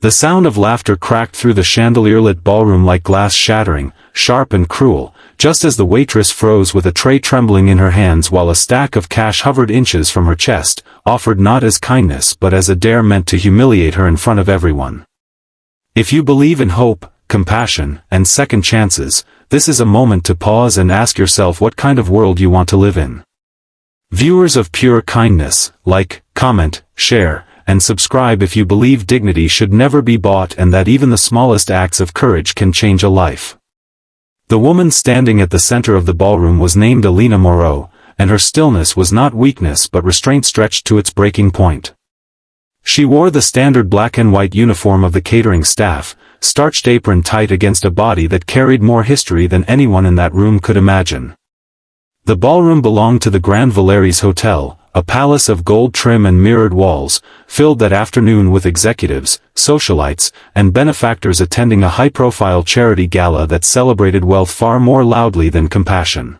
The sound of laughter cracked through the chandelier-lit ballroom like glass shattering, sharp and cruel, just as the waitress froze with a tray trembling in her hands while a stack of cash hovered inches from her chest, offered not as kindness but as a dare meant to humiliate her in front of everyone. If you believe in hope, compassion, and second chances, this is a moment to pause and ask yourself what kind of world you want to live in. Viewers of pure kindness, like, comment, share, and subscribe if you believe dignity should never be bought and that even the smallest acts of courage can change a life. The woman standing at the center of the ballroom was named Alina Moreau, and her stillness was not weakness but restraint stretched to its breaking point. She wore the standard black and white uniform of the catering staff, starched apron tight against a body that carried more history than anyone in that room could imagine. The ballroom belonged to the Grand Valeries Hotel, a palace of gold trim and mirrored walls, filled that afternoon with executives, socialites, and benefactors attending a high-profile charity gala that celebrated wealth far more loudly than compassion.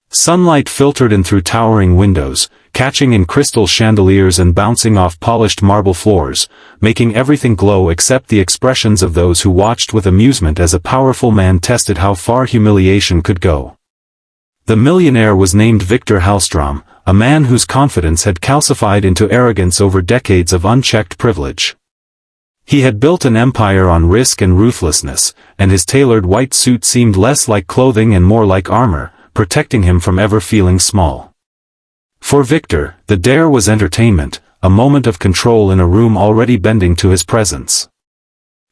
Sunlight filtered in through towering windows, catching in crystal chandeliers and bouncing off polished marble floors, making everything glow except the expressions of those who watched with amusement as a powerful man tested how far humiliation could go. The millionaire was named Victor Hallstrom, a man whose confidence had calcified into arrogance over decades of unchecked privilege. He had built an empire on risk and ruthlessness, and his tailored white suit seemed less like clothing and more like armor, protecting him from ever feeling small. For Victor, the dare was entertainment, a moment of control in a room already bending to his presence.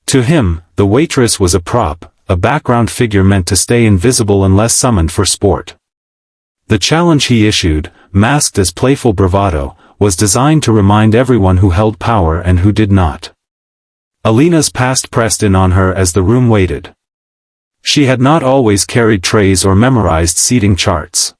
To him, the waitress was a prop, a background figure meant to stay invisible unless summoned for sport. The challenge he issued, masked as playful bravado, was designed to remind everyone who held power and who did not. Alina's past pressed in on her as the room waited. She had not always carried trays or memorized seating charts.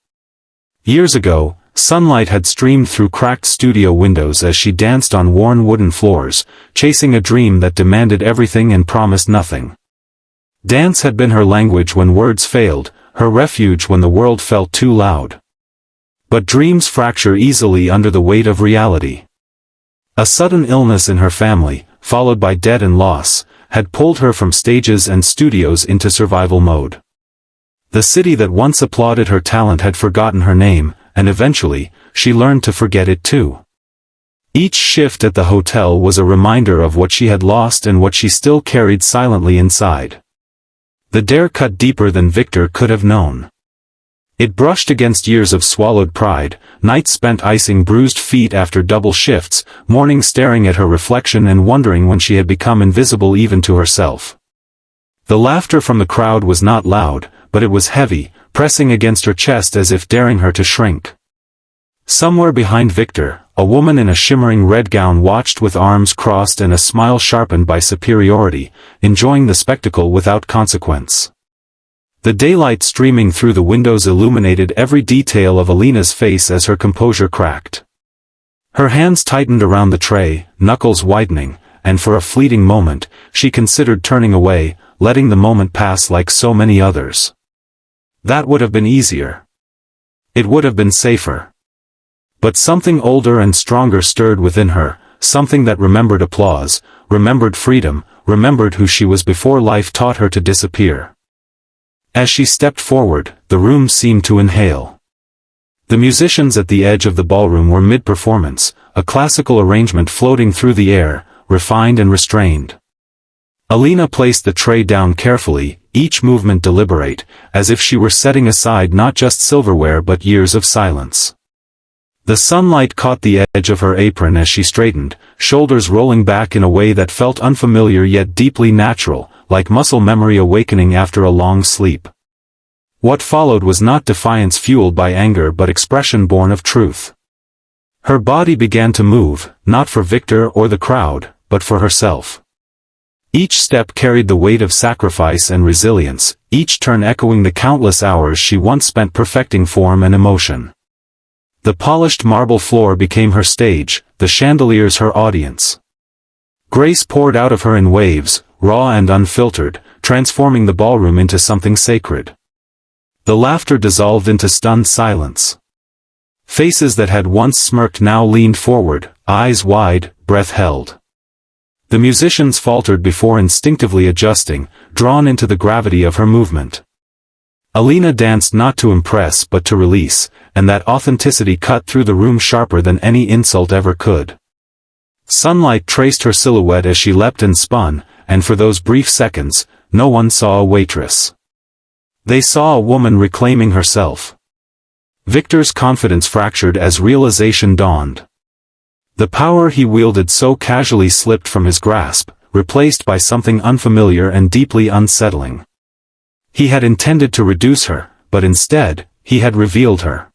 Years ago, sunlight had streamed through cracked studio windows as she danced on worn wooden floors, chasing a dream that demanded everything and promised nothing. Dance had been her language when words failed, her refuge when the world felt too loud. But dreams fracture easily under the weight of reality. A sudden illness in her family, followed by debt and loss, had pulled her from stages and studios into survival mode. The city that once applauded her talent had forgotten her name, and eventually, she learned to forget it too. Each shift at the hotel was a reminder of what she had lost and what she still carried silently inside. The dare cut deeper than Victor could have known. It brushed against years of swallowed pride, nights spent icing bruised feet after double shifts, mornings staring at her reflection and wondering when she had become invisible even to herself. The laughter from the crowd was not loud, but it was heavy, pressing against her chest as if daring her to shrink. Somewhere behind Victor, a woman in a shimmering red gown watched with arms crossed and a smile sharpened by superiority, enjoying the spectacle without consequence. The daylight streaming through the windows illuminated every detail of Alina's face as her composure cracked. Her hands tightened around the tray, knuckles widening, and for a fleeting moment, she considered turning away, letting the moment pass like so many others. That would have been easier. It would have been safer. But something older and stronger stirred within her, something that remembered applause, remembered freedom, remembered who she was before life taught her to disappear. As she stepped forward, the room seemed to inhale. The musicians at the edge of the ballroom were mid-performance, a classical arrangement floating through the air, refined and restrained. Alina placed the tray down carefully, each movement deliberate, as if she were setting aside not just silverware but years of silence. The sunlight caught the edge of her apron as she straightened, shoulders rolling back in a way that felt unfamiliar yet deeply natural, like muscle memory awakening after a long sleep. What followed was not defiance fueled by anger but expression born of truth. Her body began to move, not for Victor or the crowd, but for herself. Each step carried the weight of sacrifice and resilience, each turn echoing the countless hours she once spent perfecting form and emotion. The polished marble floor became her stage, the chandeliers her audience. Grace poured out of her in waves, raw and unfiltered, transforming the ballroom into something sacred. The laughter dissolved into stunned silence. Faces that had once smirked now leaned forward, eyes wide, breath held. The musicians faltered before instinctively adjusting, drawn into the gravity of her movement. Alina danced not to impress but to release, and that authenticity cut through the room sharper than any insult ever could. Sunlight traced her silhouette as she leapt and spun, and for those brief seconds, no one saw a waitress. They saw a woman reclaiming herself. Victor's confidence fractured as realization dawned. The power he wielded so casually slipped from his grasp, replaced by something unfamiliar and deeply unsettling. He had intended to reduce her, but instead, he had revealed her.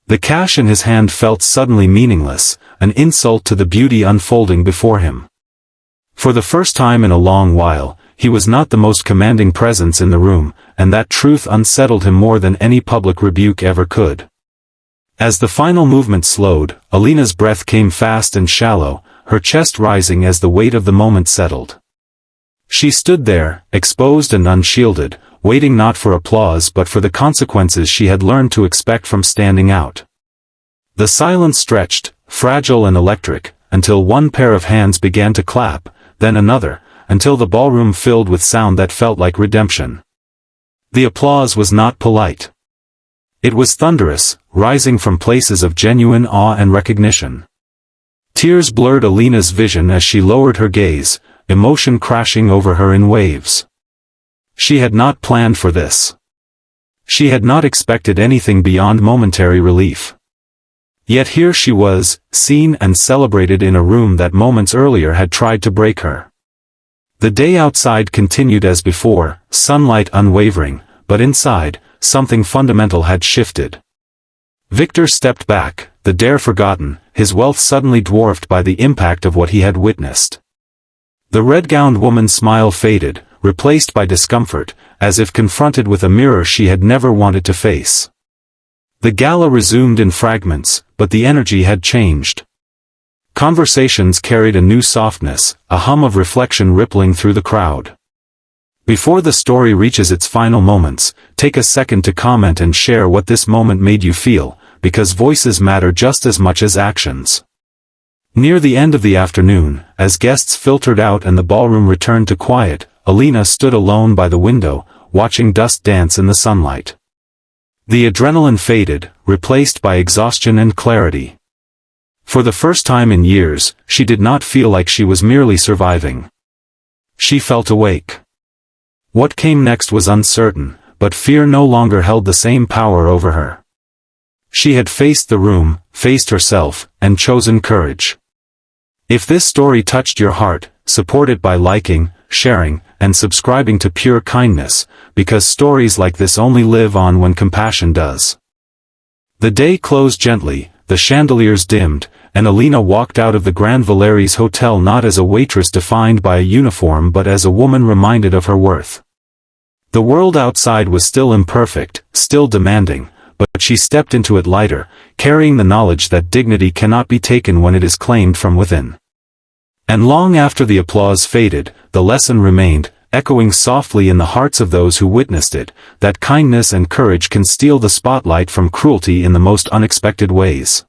The cash in his hand felt suddenly meaningless, an insult to the beauty unfolding before him. For the first time in a long while, he was not the most commanding presence in the room, and that truth unsettled him more than any public rebuke ever could. As the final movement slowed, Alina's breath came fast and shallow, her chest rising as the weight of the moment settled. She stood there, exposed and unshielded, waiting not for applause but for the consequences she had learned to expect from standing out. The silence stretched, fragile and electric, until one pair of hands began to clap, then another, until the ballroom filled with sound that felt like redemption. The applause was not polite. It was thunderous, rising from places of genuine awe and recognition. Tears blurred Alina's vision as she lowered her gaze, emotion crashing over her in waves. She had not planned for this. She had not expected anything beyond momentary relief. Yet here she was, seen and celebrated in a room that moments earlier had tried to break her. The day outside continued as before, sunlight unwavering, but inside, something fundamental had shifted. Victor stepped back, the dare forgotten, his wealth suddenly dwarfed by the impact of what he had witnessed. The red-gowned woman's smile faded, replaced by discomfort, as if confronted with a mirror she had never wanted to face. The gala resumed in fragments, but the energy had changed. Conversations carried a new softness, a hum of reflection rippling through the crowd. Before the story reaches its final moments, take a second to comment and share what this moment made you feel, because voices matter just as much as actions. Near the end of the afternoon, as guests filtered out and the ballroom returned to quiet, Alina stood alone by the window, watching dust dance in the sunlight. The adrenaline faded, replaced by exhaustion and clarity. For the first time in years, she did not feel like she was merely surviving. She felt awake. What came next was uncertain, but fear no longer held the same power over her. She had faced the room, faced herself, and chosen courage. If this story touched your heart, support it by liking, sharing, and subscribing to Pure Kindness, because stories like this only live on when compassion does. The day closed gently, the chandeliers dimmed, and Alina walked out of the Grand Valeri's hotel not as a waitress defined by a uniform but as a woman reminded of her worth. The world outside was still imperfect, still demanding, but she stepped into it lighter, carrying the knowledge that dignity cannot be taken when it is claimed from within. And long after the applause faded, the lesson remained, echoing softly in the hearts of those who witnessed it, that kindness and courage can steal the spotlight from cruelty in the most unexpected ways.